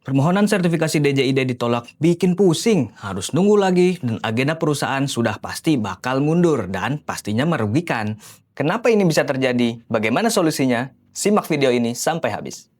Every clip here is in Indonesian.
Permohonan sertifikasi DJID ditolak bikin pusing, harus nunggu lagi, dan agenda perusahaan sudah pasti bakal mundur dan pastinya merugikan. Kenapa ini bisa terjadi? Bagaimana solusinya? Simak video ini sampai habis.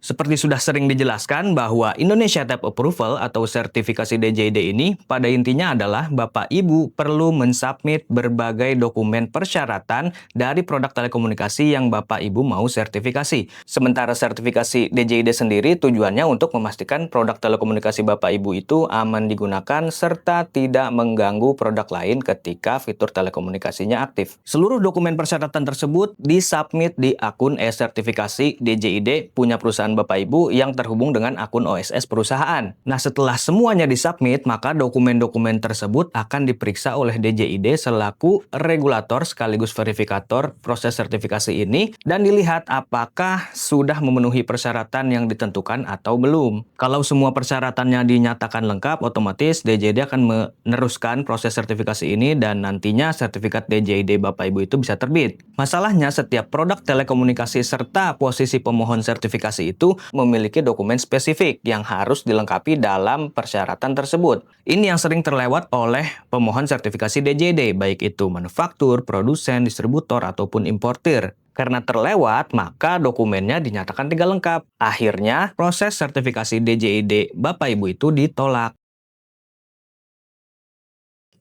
Seperti sudah sering dijelaskan bahwa Indonesia Type Approval atau sertifikasi DJID ini pada intinya adalah Bapak Ibu perlu mensubmit berbagai dokumen persyaratan dari produk telekomunikasi yang Bapak Ibu mau sertifikasi. Sementara sertifikasi DJID sendiri tujuannya untuk memastikan produk telekomunikasi Bapak Ibu itu aman digunakan serta tidak mengganggu produk lain ketika fitur telekomunikasinya aktif. Seluruh dokumen persyaratan tersebut disubmit di akun e-sertifikasi DJID punya perusahaan Bapak Ibu yang terhubung dengan akun OSS perusahaan. Nah, setelah semuanya disubmit, maka dokumen-dokumen tersebut akan diperiksa oleh DJID selaku regulator sekaligus verifikator proses sertifikasi ini dan dilihat apakah sudah memenuhi persyaratan yang ditentukan atau belum. Kalau semua persyaratannya dinyatakan lengkap, otomatis DJID akan meneruskan proses sertifikasi ini dan nantinya sertifikat DJID Bapak Ibu itu bisa terbit. Masalahnya, setiap produk telekomunikasi serta posisi pemohon sertifikasi itu memiliki dokumen spesifik yang harus dilengkapi dalam persyaratan tersebut. Ini yang sering terlewat oleh pemohon sertifikasi DJID, baik itu manufaktur, produsen, distributor, ataupun importir. Karena terlewat, maka dokumennya dinyatakan tidak lengkap. Akhirnya, proses sertifikasi DJID Bapak Ibu itu ditolak.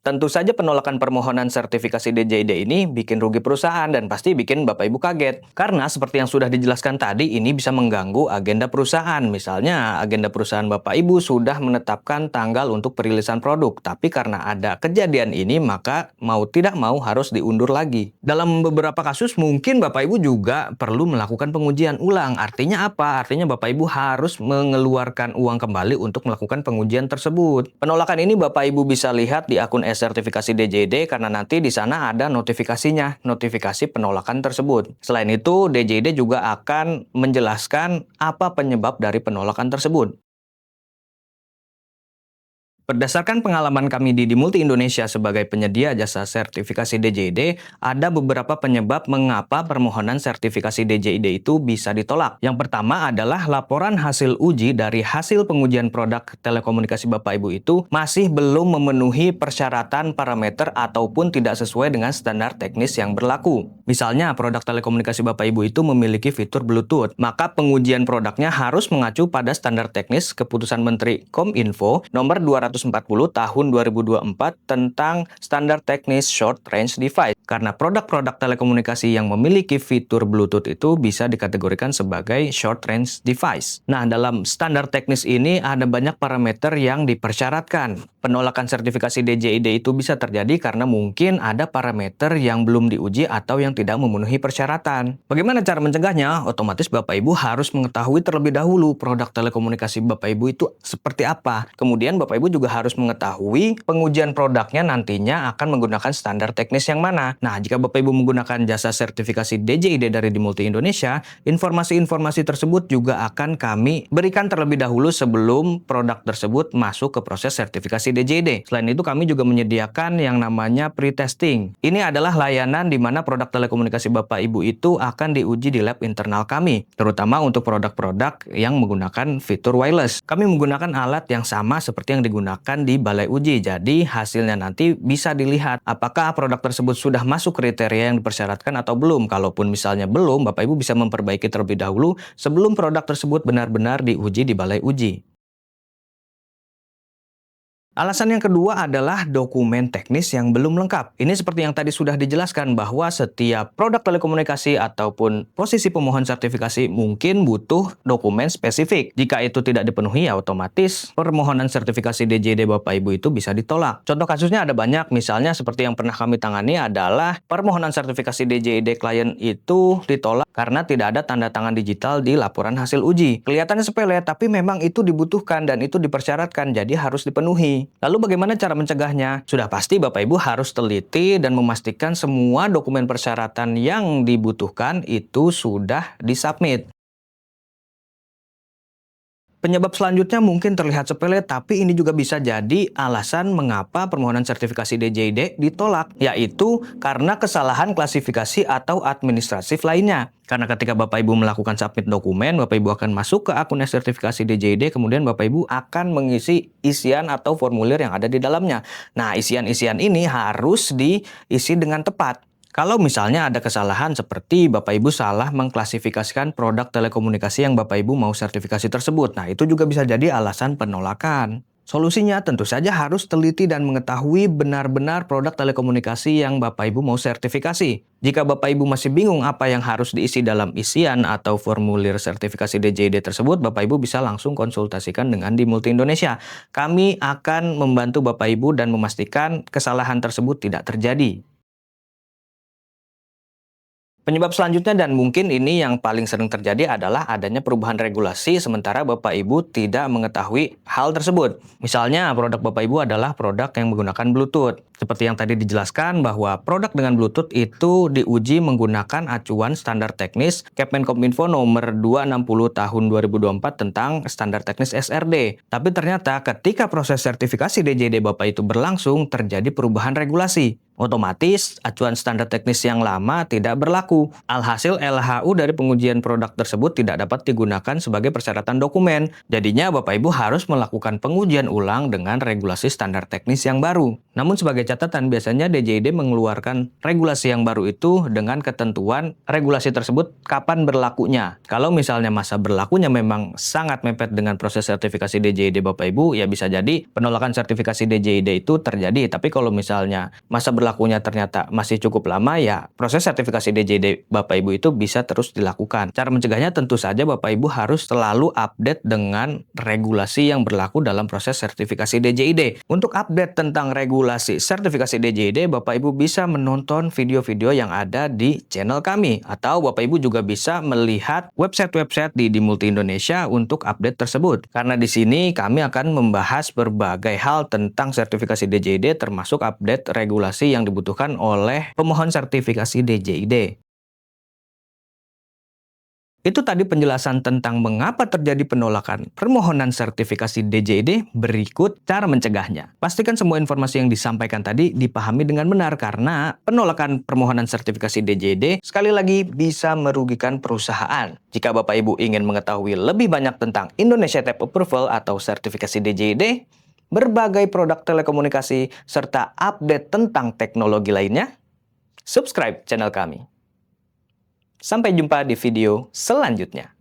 Tentu saja penolakan permohonan sertifikasi DJID ini bikin rugi perusahaan dan pasti bikin Bapak Ibu kaget. Karena seperti yang sudah dijelaskan tadi, ini bisa mengganggu agenda perusahaan. Misalnya, agenda perusahaan Bapak Ibu sudah menetapkan tanggal untuk perilisan produk. Tapi karena ada kejadian ini, maka mau tidak mau harus diundur lagi. Dalam beberapa kasus, mungkin Bapak Ibu juga perlu melakukan pengujian ulang. Artinya apa? Artinya Bapak Ibu harus mengeluarkan uang kembali untuk melakukan pengujian tersebut. Penolakan ini Bapak Ibu bisa lihat di akun sertifikasi DJID karena nanti di sana ada notifikasinya, notifikasi penolakan tersebut. Selain itu, DJID juga akan menjelaskan apa penyebab dari penolakan tersebut. Berdasarkan pengalaman kami di Multi Indonesia sebagai penyedia jasa sertifikasi DJID, ada beberapa penyebab mengapa permohonan sertifikasi DJID itu bisa ditolak. Yang pertama adalah laporan hasil uji dari hasil pengujian produk telekomunikasi Bapak Ibu itu masih belum memenuhi persyaratan parameter ataupun tidak sesuai dengan standar teknis yang berlaku. Misalnya, produk telekomunikasi Bapak Ibu itu memiliki fitur Bluetooth, maka pengujian produknya harus mengacu pada standar teknis Keputusan Menteri Kominfo nomor 240 tahun 2024 tentang standar teknis short range device. Karena produk-produk telekomunikasi yang memiliki fitur Bluetooth itu bisa dikategorikan sebagai short range device. Nah, dalam standar teknis ini ada banyak parameter yang dipersyaratkan. Penolakan sertifikasi DJID itu bisa terjadi karena mungkin ada parameter yang belum diuji atau yang tidak memenuhi persyaratan. Bagaimana cara mencegahnya? Otomatis Bapak Ibu harus mengetahui terlebih dahulu produk telekomunikasi Bapak Ibu itu seperti apa. Kemudian Bapak Ibu juga harus mengetahui pengujian produknya nantinya akan menggunakan standar teknis yang mana. Nah, jika Bapak Ibu menggunakan jasa sertifikasi DJID dari Multi Indonesia, informasi-informasi tersebut juga akan kami berikan terlebih dahulu sebelum produk tersebut masuk ke proses sertifikasi DJID. Selain itu, kami juga menyediakan yang namanya pre-testing. Ini adalah layanan di mana produk telekomunikasi Bapak Ibu itu akan diuji di lab internal kami, terutama untuk produk-produk yang menggunakan fitur wireless. Kami menggunakan alat yang sama seperti yang digunakan di balai uji. Jadi hasilnya nanti bisa dilihat apakah produk tersebut sudah masuk kriteria yang dipersyaratkan atau belum. Kalaupun misalnya belum, Bapak Ibu bisa memperbaiki terlebih dahulu sebelum produk tersebut benar-benar diuji di balai uji. Alasan yang kedua adalah dokumen teknis yang belum lengkap. Ini seperti yang tadi sudah dijelaskan bahwa setiap produk telekomunikasi ataupun posisi pemohon sertifikasi mungkin butuh dokumen spesifik. Jika itu tidak dipenuhi, ya otomatis permohonan sertifikasi DJID Bapak Ibu itu bisa ditolak. Contoh kasusnya ada banyak, misalnya seperti yang pernah kami tangani adalah permohonan sertifikasi DJID klien itu ditolak karena tidak ada tanda tangan digital di laporan hasil uji. Kelihatannya sepele, tapi memang itu dibutuhkan dan itu dipersyaratkan, jadi harus dipenuhi. Lalu bagaimana cara mencegahnya? Sudah pasti Bapak Ibu harus teliti dan memastikan semua dokumen persyaratan yang dibutuhkan itu sudah disubmit. Penyebab selanjutnya mungkin terlihat sepele, tapi ini juga bisa jadi alasan mengapa permohonan sertifikasi DJID ditolak, yaitu karena kesalahan klasifikasi atau administratif lainnya. Karena ketika Bapak Ibu melakukan submit dokumen, Bapak Ibu akan masuk ke akun sertifikasi DJID, kemudian Bapak Ibu akan mengisi isian atau formulir yang ada di dalamnya. Nah, isian-isian ini harus diisi dengan tepat. Kalau misalnya ada kesalahan seperti Bapak Ibu salah mengklasifikasikan produk telekomunikasi yang Bapak Ibu mau sertifikasi tersebut, nah itu juga bisa jadi alasan penolakan. Solusinya tentu saja harus teliti dan mengetahui benar-benar produk telekomunikasi yang Bapak Ibu mau sertifikasi. Jika Bapak Ibu masih bingung apa yang harus diisi dalam isian atau formulir sertifikasi DJID tersebut, Bapak Ibu bisa langsung konsultasikan dengan Dimulti Indonesia. Kami akan membantu Bapak Ibu dan memastikan kesalahan tersebut tidak terjadi. Penyebab selanjutnya dan mungkin ini yang paling sering terjadi adalah adanya perubahan regulasi sementara Bapak Ibu tidak mengetahui hal tersebut. Misalnya produk Bapak Ibu adalah produk yang menggunakan Bluetooth. Seperti yang tadi dijelaskan bahwa produk dengan Bluetooth itu diuji menggunakan acuan standar teknis Kemenkominfo nomor 260 tahun 2024 tentang standar teknis SRD. Tapi ternyata ketika proses sertifikasi DJID Bapak itu berlangsung terjadi perubahan regulasi. Otomatis, acuan standar teknis yang lama tidak berlaku. Alhasil LHU dari pengujian produk tersebut tidak dapat digunakan sebagai persyaratan dokumen. Jadinya Bapak Ibu harus melakukan pengujian ulang dengan regulasi standar teknis yang baru. Namun sebagai catatan, biasanya DJID mengeluarkan regulasi yang baru itu dengan ketentuan regulasi tersebut kapan berlakunya. Kalau misalnya masa berlakunya memang sangat mepet dengan proses sertifikasi DJID Bapak Ibu, ya bisa jadi penolakan sertifikasi DJID itu terjadi. Tapi kalau misalnya masa berlakunya ternyata masih cukup lama, ya proses sertifikasi DJID Bapak Ibu itu bisa terus dilakukan. Cara mencegahnya tentu saja Bapak Ibu harus selalu update dengan regulasi yang berlaku dalam proses sertifikasi DJID. Untuk update tentang regulasi sertifikasi DJID, Bapak Ibu bisa menonton video-video yang ada di channel kami, atau Bapak Ibu juga bisa melihat website-website di Dimulti Indonesia untuk update tersebut. Karena di sini kami akan membahas berbagai hal tentang sertifikasi DJID termasuk update regulasi yang dibutuhkan oleh pemohon sertifikasi DJID. Itu tadi penjelasan tentang mengapa terjadi penolakan permohonan sertifikasi DJID. Berikut cara mencegahnya. Pastikan semua informasi yang disampaikan tadi dipahami dengan benar karena penolakan permohonan sertifikasi DJID sekali lagi bisa merugikan perusahaan. Jika Bapak Ibu ingin mengetahui lebih banyak tentang Indonesia Type Approval atau sertifikasi DJID, berbagai produk telekomunikasi, serta update tentang teknologi lainnya, subscribe channel kami. Sampai jumpa di video selanjutnya.